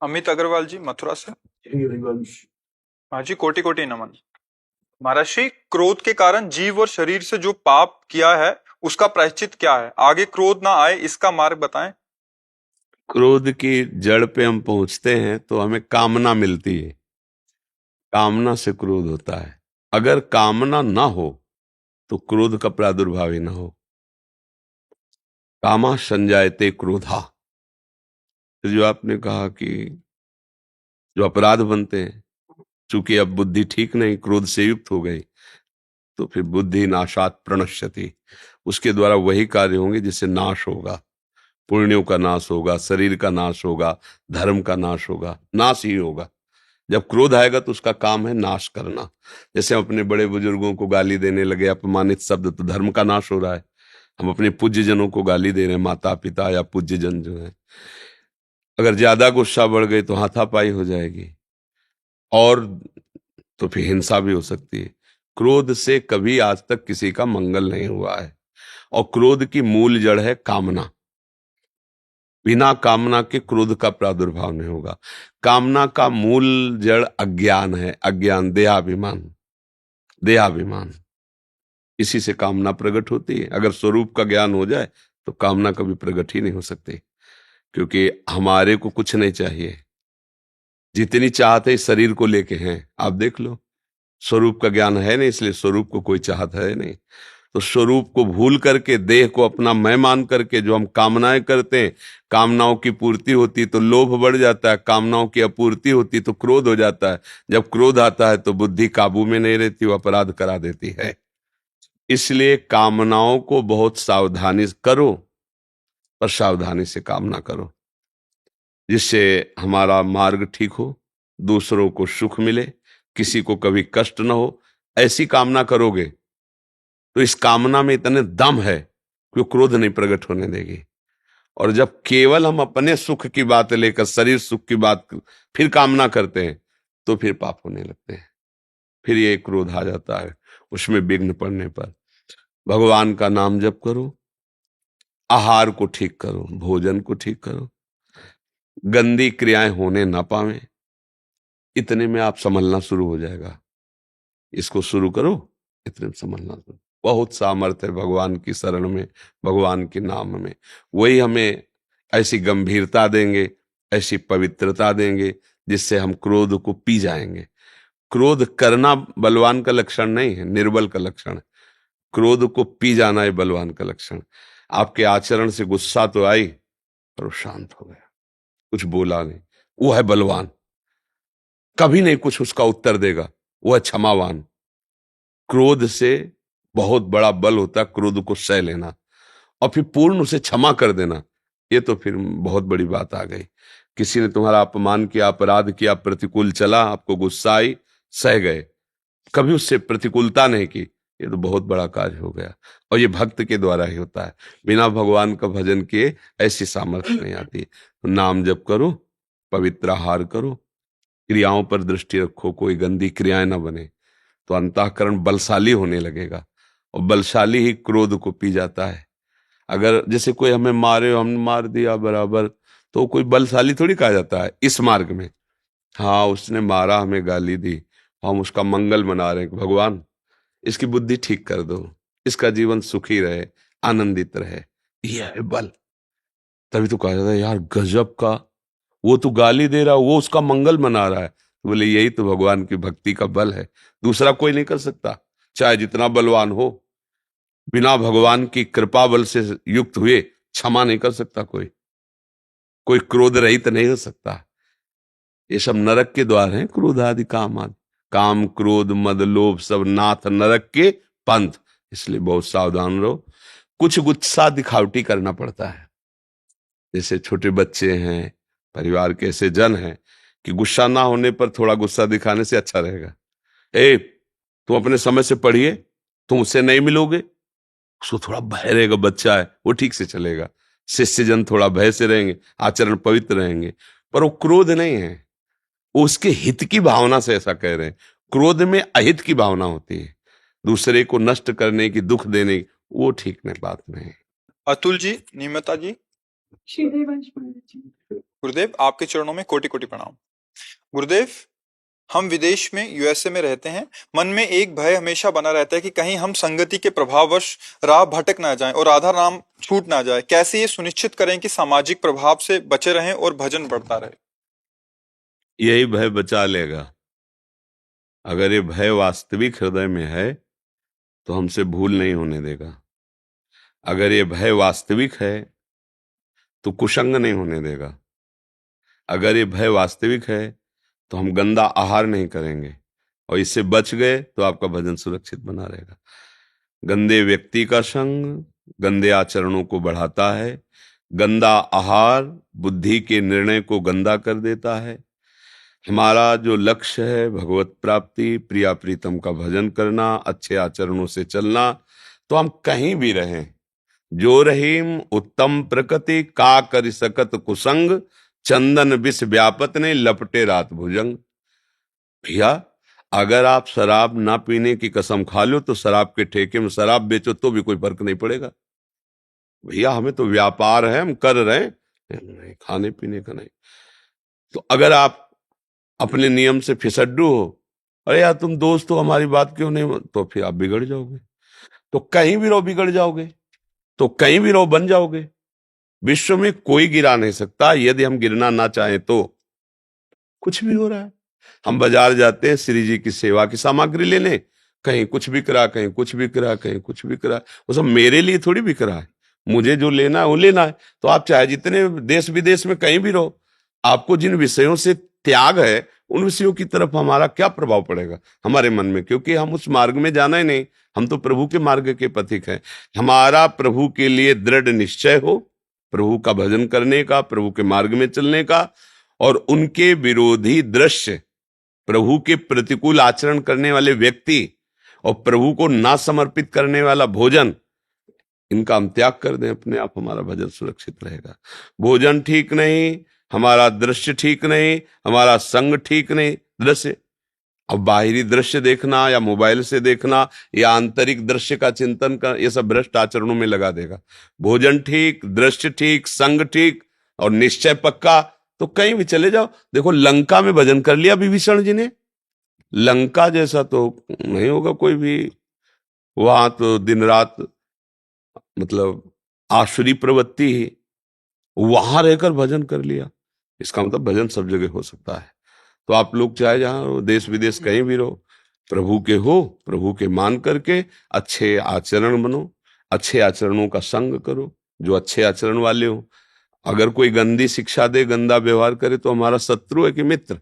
अमित अग्रवाल जी, मथुरा से। हाँ जी, कोटि कोटि नमन। महाराज श्री, क्रोध के कारण जीव और शरीर से जो पाप किया है उसका प्रायश्चित क्या है? आगे क्रोध ना आए इसका मार्ग बताएं। क्रोध की जड़ पे हम पहुंचते हैं तो हमें कामना मिलती है। कामना से क्रोध होता है। अगर कामना ना हो तो क्रोध का प्रादुर्भाव ही ना हो। कामा संजायते क्रोधा। तो जो आपने कहा कि जो अपराध बनते हैं, चूंकि अब बुद्धि ठीक नहीं, क्रोध से युक्त हो गई, तो फिर बुद्धि नाशात प्रणश्यति। उसके द्वारा वही कार्य होंगे जिससे नाश होगा। पुण्यों का नाश होगा, शरीर का नाश होगा, धर्म का नाश होगा, नाश ही होगा। जब क्रोध आएगा तो उसका काम है नाश करना। जैसे हम अपने बड़े बुजुर्गों को गाली देने लगे, अपमानित शब्द, तो धर्म का नाश हो रहा है। हम अपने पूज्य जनों को गाली दे रहे हैं, माता पिता या पूज्य जन जो है। अगर ज्यादा गुस्सा बढ़ गई तो हाथापाई हो जाएगी, और तो फिर हिंसा भी हो सकती है। क्रोध से कभी आज तक किसी का मंगल नहीं हुआ है। और क्रोध की मूल जड़ है कामना। बिना कामना के क्रोध का प्रादुर्भाव नहीं होगा। कामना का मूल जड़ अज्ञान है। अज्ञान, देहाभिमान। देहाभिमान, इसी से कामना प्रकट होती है। अगर स्वरूप का ज्ञान हो जाए तो कामना कभी प्रकट ही नहीं हो सकती, क्योंकि हमारे को कुछ नहीं चाहिए। जितनी चाहत है इस शरीर को लेके हैं, आप देख लो। स्वरूप का ज्ञान है नहीं, इसलिए स्वरूप को कोई चाहत है नहीं। तो स्वरूप को भूल करके, देह को अपना मैं मान करके जो हम कामनाएं करते हैं, कामनाओं की पूर्ति होती तो लोभ बढ़ जाता है, कामनाओं की अपूर्ति होती तो क्रोध हो जाता है। जब क्रोध आता है तो बुद्धि काबू में नहीं रहती, वो अपराध करा देती है। इसलिए कामनाओं को बहुत सावधानी करो, पर सावधानी से कामना करो, जिससे हमारा मार्ग ठीक हो, दूसरों को सुख मिले, किसी को कभी कष्ट न हो। ऐसी कामना करोगे तो इस कामना में इतने दम है कि वो क्रोध नहीं प्रकट होने देगी। और जब केवल हम अपने सुख की बात लेकर, शरीर सुख की बात फिर कामना करते हैं, तो फिर पाप होने लगते हैं। फिर ये क्रोध आ जाता है। उसमें विघ्न पड़ने पर भगवान का नाम जप करो, आहार को ठीक करो, भोजन को ठीक करो, गंदी क्रियाएं होने ना पावे। इतने में आप संभलना शुरू हो जाएगा। इसको शुरू करो, इतने में संभलना शुरू। बहुत सामर्थ्य है भगवान की शरण में, भगवान के नाम में। वही हमें ऐसी गंभीरता देंगे, ऐसी पवित्रता देंगे, जिससे हम क्रोध को पी जाएंगे। क्रोध करना बलवान का लक्षण नहीं है, निर्बल का लक्षण है। क्रोध को पी जाना है बलवान का लक्षण। आपके आचरण से गुस्सा तो आई, पर वो शांत हो गया, कुछ बोला नहीं, वो है बलवान। कभी नहीं कुछ उसका उत्तर देगा, वो है क्षमावान। क्रोध से बहुत बड़ा बल होता है क्रोध को सह लेना, और फिर पूर्ण उसे क्षमा कर देना। ये तो फिर बहुत बड़ी बात आ गई। किसी ने तुम्हारा अपमान किया, अपराध किया, प्रतिकूल चला, आपको गुस्सा आई, सह गए, कभी उससे प्रतिकूलता नहीं की, ये तो बहुत बड़ा कार्य हो गया। और ये भक्त के द्वारा ही होता है। बिना भगवान का भजन किए ऐसी सामर्थ्य नहीं आती। तो नाम जप करो, पवित्र आहार करो, क्रियाओं पर दृष्टि रखो, कोई गंदी क्रियाएं ना बने, तो अंतःकरण बलशाली होने लगेगा। और बलशाली ही क्रोध को पी जाता है। अगर जैसे कोई हमें मारे, हमने मार दिया बराबर, तो कोई बलशाली थोड़ी कहा जाता है इस मार्ग में। हाँ, उसने मारा, हमें गाली दी, हम उसका मंगल मना रहे हैं कि भगवान इसकी बुद्धि ठीक कर दो, इसका जीवन सुखी रहे, आनंदित रहे। यह है बल। तभी तो कहा जाता है यार गजब का, वो तो गाली दे रहा, वो उसका मंगल मना रहा है। बोले यही तो भगवान की भक्ति का बल है, दूसरा कोई नहीं कर सकता, चाहे जितना बलवान हो। बिना भगवान की कृपा बल से युक्त हुए क्षमा नहीं कर सकता कोई, कोई क्रोध रहित नहीं हो सकता। ये सब नरक के द्वार हैं, क्रोध आदि काम आदि। काम क्रोध मद लोभ सब नाथ नरक के पंथ। इसलिए बहुत सावधान रहो। कुछ गुस्सा दिखावटी करना पड़ता है। जैसे छोटे बच्चे हैं, परिवार के ऐसे जन हैं कि गुस्सा ना होने पर थोड़ा गुस्सा दिखाने से अच्छा रहेगा। ए, तुम अपने समय से पढ़िए, तुम उससे नहीं मिलोगे। उसको थोड़ा भय रहेगा, बच्चा है, वो ठीक से चलेगा। शिष्य जन थोड़ा भय से रहेंगे, आचरण पवित्र रहेंगे। पर वो क्रोध नहीं है, वो उसके हित की भावना से ऐसा कह रहे हैं। क्रोध में अहित की भावना होती है, दूसरे को नष्ट करने की, दुख देने की, वो ठीक नहीं, बात नहीं। अतुल जी, नियमता जी। गुरुदेव आपके चरणों में कोटि कोटि प्रणाम। गुरुदेव, हम विदेश में यूएसए में रहते हैं। मन में एक भय हमेशा बना रहता है कि कहीं हम संगति के प्रभाववश राह भटक ना जाएं और राधा नाम छूट ना जाए। कैसे ये सुनिश्चित करें कि सामाजिक प्रभाव से बचे रहें और भजन बढ़ता रहे? यही भय बचा लेगा। अगर ये भय वास्तविक हृदय में है तो हमसे भूल नहीं होने देगा। अगर ये भय वास्तविक है तो कुसंग नहीं होने देगा। अगर ये भय वास्तविक है तो हम गंदा आहार नहीं करेंगे, और इससे बच गए तो आपका भजन सुरक्षित बना रहेगा। गंदे व्यक्ति का संग गंदे आचरणों को बढ़ाता है। गंदा आहार बुद्धि के निर्णय को गंदा कर देता है। हमारा जो लक्ष्य है भगवत प्राप्ति, प्रिया प्रीतम का भजन करना, अच्छे आचरणों से चलना, तो हम कहीं भी रहें। जो रहीम उत्तम प्रकृति का कर सकत कुसंग, चंदन विष व्यापत ने लपटे रात भुजंग। भैया, अगर आप शराब ना पीने की कसम खा लो तो शराब के ठेके में शराब बेचो तो भी कोई फर्क नहीं पड़ेगा। भैया, हमें तो व्यापार है, हम कर रहे हैं, नहीं खाने पीने का नहीं। तो अगर आप अपने नियम से फिसड्डू हो, अरे यार तुम दोस्त हो, हमारी बात क्यों नहीं, तो फिर आप बिगड़ जाओगे। तो कहीं भी रहो बिगड़ जाओगे, तो कहीं भी रहो बन जाओगे। विश्व में कोई गिरा नहीं सकता, यदि हम गिरना ना चाहें तो। कुछ भी हो रहा है, हम बाजार जाते हैं श्री जी की सेवा की सामग्री लेने, कहीं कुछ बिक रहा, कहीं कुछ बिक रहा, कहीं कुछ बिक रहा। वो सब मेरे लिए थोड़ी बिक रहा है, मुझे जो लेना है वो लेना है। तो आप चाहे जितने देश विदेश में कहीं भी रहो, आपको जिन विषयों से त्याग है उन विषयों की तरफ हमारा क्या प्रभाव पड़ेगा हमारे मन में, क्योंकि हम उस मार्ग में जाना ही नहीं। हम तो प्रभु के मार्ग के पथिक हैं। हमारा प्रभु के लिए दृढ़ निश्चय हो, प्रभु का भजन करने का, प्रभु के मार्ग में चलने का, और उनके विरोधी दृश्य, प्रभु के प्रतिकूल आचरण करने वाले व्यक्ति और प्रभु को ना समर्पित करने वाला भोजन, इनका हम त्याग कर दें, अपने आप हमारा भजन सुरक्षित रहेगा। भोजन ठीक नहीं, हमारा दृश्य ठीक नहीं, हमारा संग ठीक नहीं। दृश्य, अब बाहरी दृश्य देखना या मोबाइल से देखना या आंतरिक दृश्य का चिंतन कर, ये सब भ्रष्ट आचरणों में लगा देगा। भोजन ठीक, दृश्य ठीक, संग ठीक और निश्चय पक्का, तो कहीं भी चले जाओ। देखो, लंका में भजन कर लिया विभीषण जी ने, लंका जैसा तो नहीं होगा कोई भी। वहां तो दिन रात मतलब आसुरी प्रवृत्ति ही, वहां रहकर भजन कर लिया। इसका मतलब भजन सब जगह हो सकता है। तो आप लोग चाहे जहां देश विदेश कहीं भी रहो, प्रभु के हो, प्रभु के मान करके अच्छे आचरण बनो, अच्छे आचरणों का संग करो, जो अच्छे आचरण वाले हो। अगर कोई गंदी शिक्षा दे, गंदा व्यवहार करे, तो हमारा शत्रु है कि मित्र?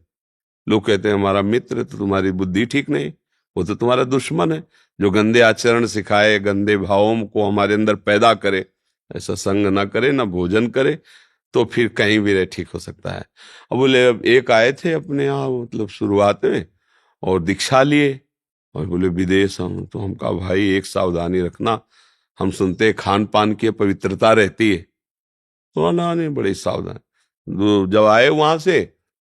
लोग कहते हैं हमारा मित्र है, तो तुम्हारी बुद्धि ठीक नहीं, वो तो तुम्हारा दुश्मन है। जो गंदे आचरण सिखाए, गंदे भावों को हमारे अंदर पैदा करे, ऐसा संग ना करे, ना भोजन करे, तो फिर कहीं भी रहे ठीक हो सकता है। अब बोले, अब एक आए थे अपने यहाँ मतलब शुरुआत में और दीक्षा लिए, और बोले विदेश हम, तो हम कहा भाई एक सावधानी रखना, हम सुनते हैं खान पान की पवित्रता रहती है। तो ना नहीं, बड़े सावधान। जब आए वहां से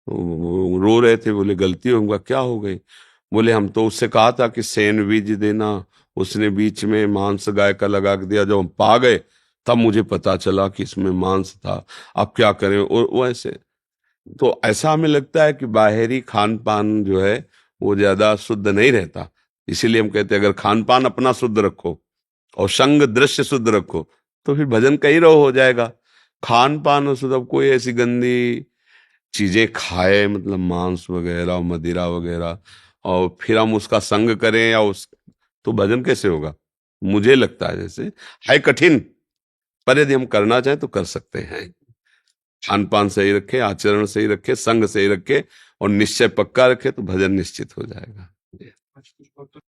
वो रो रहे थे, बोले गलती होगा, क्या हो गई? बोले हम तो उससे कहा था कि सैंडविच देना, उसने बीच में मांस गाय का लगा के दिया। जब हम पा गए तब मुझे पता चला कि इसमें मांस था, अब क्या करें? और वैसे तो ऐसा हमें लगता है कि बाहरी खान पान जो है वो ज्यादा शुद्ध नहीं रहता। इसीलिए हम कहते हैं अगर खान पान अपना शुद्ध रखो और संग दृश्य शुद्ध रखो, तो फिर भजन कहीं रहो हो जाएगा। खान पान और शुद्ध, अब कोई ऐसी गंदी चीजें खाए, मतलब मांस वगैरह, मदिरा वगैरह, और फिर हम उसका संग करें या उस, तो भजन कैसे होगा? मुझे लगता है जैसे है कठिन, पर यदि हम करना चाहें तो कर सकते हैं। खान पान सही रखे, आचरण सही रखे, संग सही रखे और निश्चय पक्का रखे, तो भजन निश्चित हो जाएगा।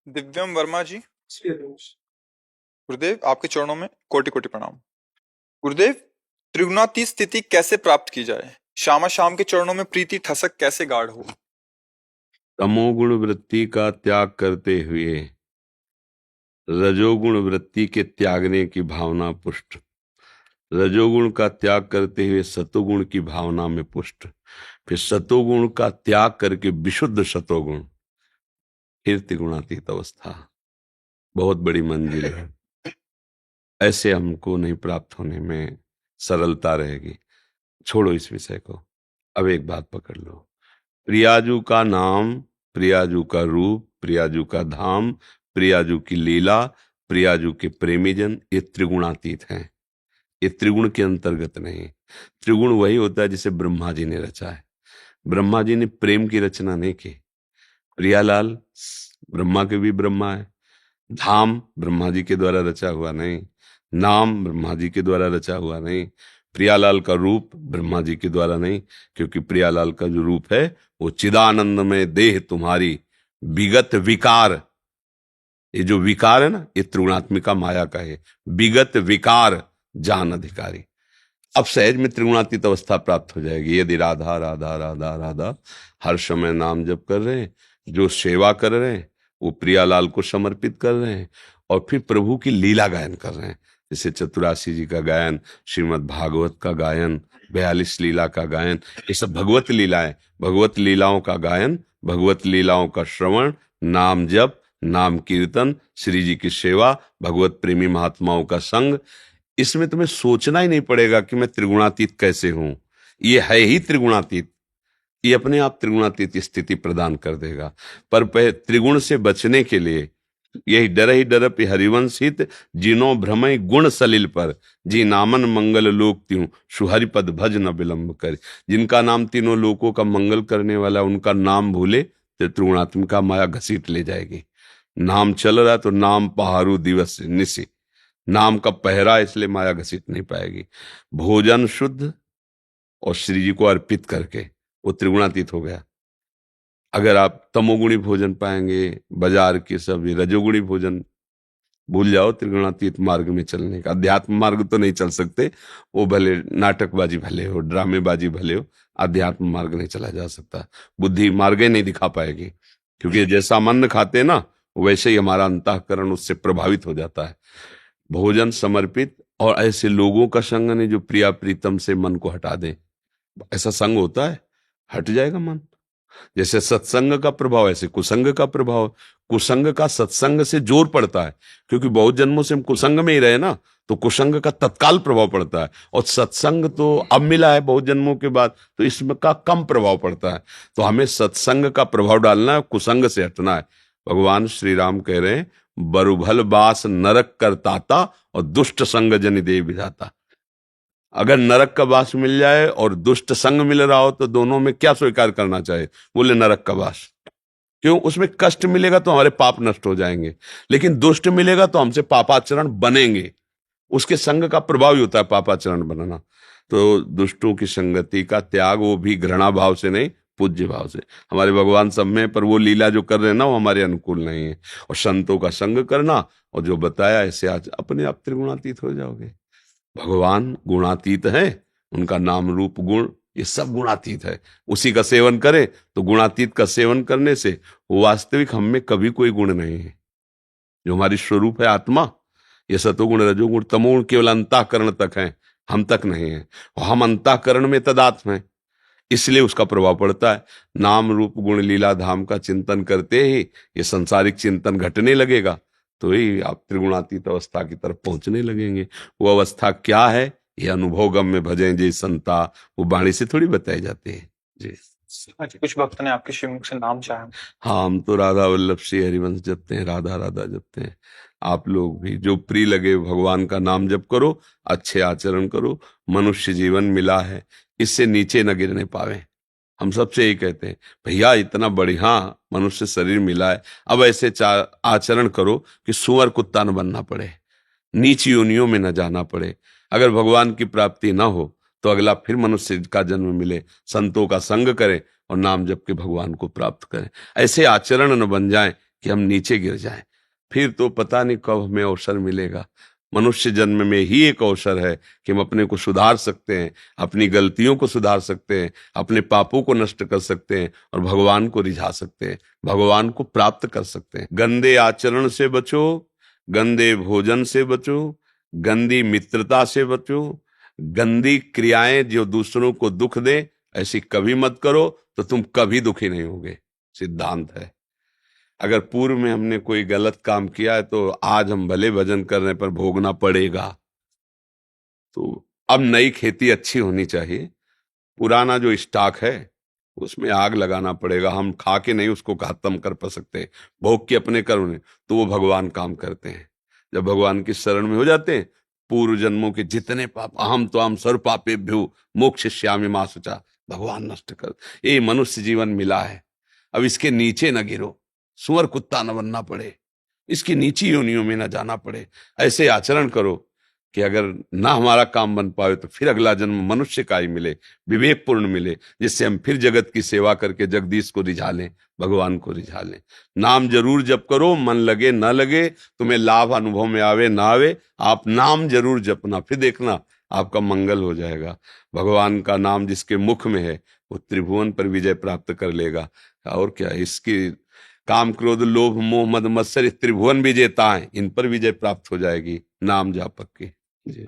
दिव्यम वर्मा जी, गुरुदेव आपके चरणों में कोटि कोटि प्रणाम। गुरुदेव, त्रिगुणातीत स्थिति कैसे प्राप्त की जाए? श्यामा श्याम के चरणों में प्रीति ठसक कैसे गाढ़ हो? तमोगुण वृत्ति का त्याग करते हुए रजोगुण वृत्ति के त्यागने की भावना पुष्ट, रजोगुण का त्याग करते हुए सतोगुण की भावना में पुष्ट, फिर सतोगुण का त्याग करके विशुद्ध सतोगुण, फिर त्रिगुणातीत अवस्था। बहुत बड़ी मंजिल है, ऐसे हमको नहीं प्राप्त होने में सरलता रहेगी। छोड़ो इस विषय को, अब एक बात पकड़ लो। प्रियाजू का नाम, प्रियाजू का रूप, प्रियाजू का धाम, प्रियाजू की लीला, प्रियाजू के प्रेमीजन, ये त्रिगुणातीत हैं। ये त्रिगुण के अंतर्गत नहीं। त्रिगुण वही होता है जिसे ब्रह्मा जी ने रचा है। ब्रह्मा जी ने प्रेम की रचना नहीं की। प्रियालाल ब्रह्मा के भी ब्रह्मा है। धाम ब्रह्मा जी के द्वारा रचा हुआ नहीं। नाम ब्रह्मा जी के द्वारा रचा हुआ नहीं। प्रियालाल का रूप ब्रह्मा जी के द्वारा नहीं, क्योंकि प्रियालाल का जो रूप है वो चिदानंद में देह तुम्हारी विगत विकार, ये जो विकार है ना, ये त्रिगुणात्मिका माया का है। विगत विकार जान अधिकारी। अब सहज में त्रिगुणातीत अवस्था प्राप्त हो जाएगी यदि राधा राधा राधा राधा हर समय नाम जप कर रहे हैं, जो सेवा कर रहे हैं वो प्रियालाल को समर्पित कर रहे हैं, और फिर प्रभु की लीला गायन कर रहे हैं। जैसे चतुरासी जी का गायन, श्रीमद् भागवत का गायन, 42 लीला का गायन, ये सब भगवत लीलाएं, भगवत लीलाओं का गायन, भगवत लीलाओं का श्रवण, नाम जप, नाम कीर्तन, श्री जी की सेवा, भगवत प्रेमी महात्माओं का संग। इसमें तुम्हें सोचना ही नहीं पड़ेगा कि मैं त्रिगुणातीत कैसे हूं, ये है ही त्रिगुणातीत। ये अपने आप त्रिगुणातीत स्थिति प्रदान कर देगा। पर त्रिगुण से बचने के लिए यही डर ही डरप हरिवंश हित, जिनो भ्रमय गुण सलिल पर, जी नामन मंगल लोक त्यों, सुहरिपद भज न विलंब कर। जिनका नाम तीनों लोकों का मंगल करने वाला, उनका नाम भूले तो त्रिगुणात्मिका माया घसीट ले जाएगी। नाम चल रहा तो नाम पहाड़ू दिवस निशी, नाम का पहरा, इसलिए माया घसीट नहीं पाएगी। भोजन शुद्ध और श्री जी को अर्पित करके वो त्रिगुणातीत हो गया। अगर आप तमोगुणी भोजन पाएंगे, बाजार की सब रजोगुणी भोजन भूल जाओ, त्रिगुणातीत मार्ग में चलने का। अध्यात्म मार्ग तो नहीं चल सकते, वो भले नाटकबाजी भले हो, ड्रामेबाजी भले हो, अध्यात्म मार्ग नहीं चला जा सकता। बुद्धि मार्ग ही नहीं दिखा पाएगी, क्योंकि जैसा मन खाते हैं ना, वैसे ही हमारा अंतःकरण उससे प्रभावित हो जाता है। भोजन समर्पित, और ऐसे लोगों का संग नहीं जो प्रिया प्रीतम से मन को हटा दें। ऐसा संग होता है, हट जाएगा मन। जैसे सत्संग का प्रभाव, ऐसे कुसंग का प्रभाव। कुसंग का सत्संग से जोर पड़ता है, क्योंकि बहुत जन्मों से हम कुसंग में ही रहे ना, तो कुसंग का तत्काल प्रभाव पड़ता है। और सत्संग तो अब मिला है बहुत जन्मों के बाद, तो इसमें का कम प्रभाव पड़ता है। तो हमें सत्संग का प्रभाव डालना है, कुसंग से हटना है। भगवान श्री राम कह रहे हैं, बरुभल बास नरक करताता और दुष्ट संग जनि दे विधाता। अगर नरक का वास मिल जाए और दुष्ट संग मिल रहा हो, तो दोनों में क्या स्वीकार करना चाहे? बोले नरक का वास। क्यों? उसमें कष्ट मिलेगा तो हमारे पाप नष्ट हो जाएंगे, लेकिन दुष्ट मिलेगा तो हमसे पापाचरण बनेंगे। उसके संग का प्रभाव ही होता है पापाचरण बनना। तो दुष्टों की संगति का त्याग, वो भी घृणा भाव से नहीं, पूज्य भाव से। हमारे भगवान सब में, पर वो लीला जो कर रहे हैं ना, वो हमारे अनुकूल नहीं है। और संतों का संग करना, और जो बताया ऐसे आज अपने आप त्रिगुणातीत हो जाओगे। भगवान गुणातीत है, उनका नाम रूप गुण ये सब गुणातीत है। उसी का सेवन करें तो गुणातीत का सेवन करने से वास्तविक हम में कभी कोई गुण नहीं है। जो हमारी स्वरूप है आत्मा, ये सतोगुण रजोगुण तमोगुण केवल अंतःकरण तक है, हम तक नहीं है। और हम अंतःकरण में तदात्म है, इसलिए उसका प्रभाव पड़ता है। नाम रूप गुण लीला धाम का चिंतन करते ही ये सांसारिक चिंतन घटने लगेगा, तो ही आप त्रिगुणातीत अवस्था की तरफ पहुंचने लगेंगे। वो अवस्था क्या है, ये अनुभव गम में भजें जी संता, वो वाणी से थोड़ी बताई जाती है जी। अच्छा, कुछ भक्त ने आपके श्रीमुख से नाम चाहा। हाँ, हम तो राधा वल्लभ श्री हरिवंश जपते हैं, राधा राधा जपते हैं। आप लोग भी जो प्रिय लगे भगवान का नाम जप करो, अच्छे आचरण करो। मनुष्य जीवन मिला है, इससे नीचे न गिरने पावे। हम सबसे यही कहते हैं, भैया इतना बढ़िया मनुष्य शरीर मिला है, अब ऐसे आचरण करो कि सुअर कुत्ता न बनना पड़े, नीच योनियों में न जाना पड़े। अगर भगवान की प्राप्ति ना हो तो अगला फिर मनुष्य का जन्म मिले, संतों का संग करें और नाम जप के भगवान को प्राप्त करें। ऐसे आचरण न बन जाएं कि हम नीचे गिर जाएं, फिर तो पता नहीं कब हमें अवसर मिलेगा। मनुष्य जन्म में ही एक अवसर है कि हम अपने को सुधार सकते हैं, अपनी गलतियों को सुधार सकते हैं, अपने पापों को नष्ट कर सकते हैं और भगवान को रिझा सकते हैं, भगवान को प्राप्त कर सकते हैं। गंदे आचरण से बचो, गंदे भोजन से बचो, गंदी मित्रता से बचो, गंदी क्रियाएं जो दूसरों को दुख दे ऐसी कभी मत करो, तो तुम कभी दुखी नहीं होगे। सिद्धांत है। अगर पूर्व में हमने कोई गलत काम किया है तो आज हम भले भजन करने पर भोगना पड़ेगा। तो अब नई खेती अच्छी होनी चाहिए, पुराना जो स्टॉक है उसमें आग लगाना पड़ेगा। हम खा के नहीं उसको खत्म कर सकते, भोग के अपने कर्म ने, तो वो भगवान काम करते हैं। जब भगवान की शरण में हो जाते हैं, पूर्व जन्मों के जितने पाप, अहम तो हम सर्व पापेभ्यो मोक्षयिष्यामि मा शुचा, भगवान नष्ट कर। ये मनुष्य जीवन मिला है, अब इसके नीचे न गिरो, सुअर कुत्ता न बनना पड़े, इसकी नीची योनियों में न जाना पड़े। ऐसे आचरण करो कि अगर ना हमारा काम बन पाए तो फिर अगला जन्म मनुष्य का ही मिले, विवेकपूर्ण मिले, जिससे हम फिर जगत की सेवा करके जगदीश को रिझा लें, भगवान को रिझा लें। नाम जरूर जप करो, मन लगे ना लगे, तुम्हें लाभ अनुभव में आवे ना आवे, आप नाम जरूर जपना, फिर देखना आपका मंगल हो जाएगा। भगवान का नाम जिसके मुख में है वो त्रिभुवन पर विजय प्राप्त कर लेगा। और क्या, इसकी काम क्रोध लोभ मोह मद मत्सर त्रिभुवन विजेता है, इन पर विजय प्राप्त हो जाएगी नाम जापक की। जी।